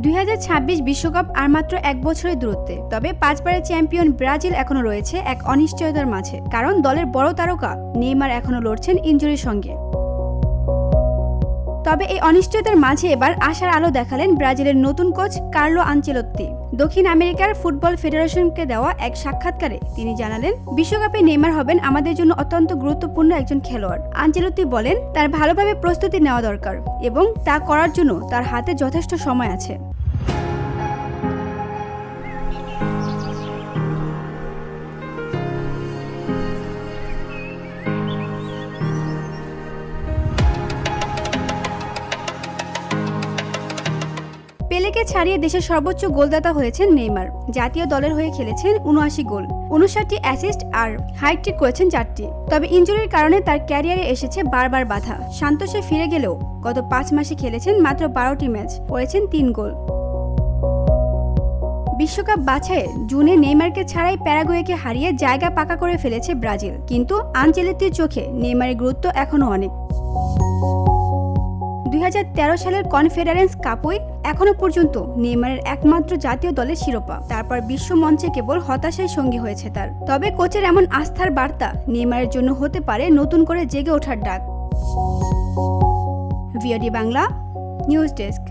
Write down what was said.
2026 বিশ্বকাপ আর মাত্র এক বছরের দূরত্বে। তবে 5 বারের চ্যাম্পিয়ন ব্রাজিল এখনো রয়েছে এক অনিশ্চয়তার মাঝে, কারণ দলের বড় তারকা নেইমার এখনো লড়ছেন ইনজুরির সঙ্গে। তবে এই অনিশ্চয়তার মাঝে এবার আশার আলো দেখালেন ব্রাজিলের নতুন কোচ কার্লো আনচেলত্তি। দক্ষিণ আমেরিকার ফুটবল ফেডারেশনকে দেওয়া এক সাক্ষাৎকারে তিনি জানালেন, বিশ্বকাপে নেইমার হবেন আমাদের জন্য অত্যন্ত গুরুত্বপূর্ণ একজন খেলোয়াড়। আনচেলত্তি বলেন, তার ভালোভাবে প্রস্তুতি নেওয়া দরকার এবং তা করার জন্য তার হাতে যথেষ্ট সময় আছে। পেলেকে ছাড়িয়ে দেশের সর্বোচ্চ গোলদাতা হয়েছেন নেইমার। জাতীয় দলের হয়ে খেলেছেন ৭৯ গোল, ৫৯টি অ্যাসিস্ট আর হ্যাটট্রিক করেছেন ৪টি। তবে ইনজুরির কারণে তার ক্যারিয়ারে এসেছে বারবার বাধা। সান্তোসে ফিরে গেলেও গত ৫ মাসে খেলেছেন মাত্র ১২টি ম্যাচ, করেছেন ৩ গোল। বিশ্বকাপ বাছাইয়ে জুনে নেইমারকে ছাড়াই প্যারাগুয়েকে হারিয়ে জায়গা পাকা করে ফেলেছে ব্রাজিল, কিন্তু আনচেলত্তির চোখে নেইমারের গুরুত্ব এখনও অনেক। 2013 সালের কনফেডারেন্স কাপই এখনো পর্যন্ত নেইমারের একমাত্র জাতীয় দলের শিরোপা। তারপর বিশ্ব মঞ্চে কেবল হতাশাই সঙ্গী হয়েছে তার। তবে কোচের এমন আস্থার বার্তা নেইমারের জন্য হতে পারে নতুন করে জেগে ওঠার ডাক। VOD Bangla news desk.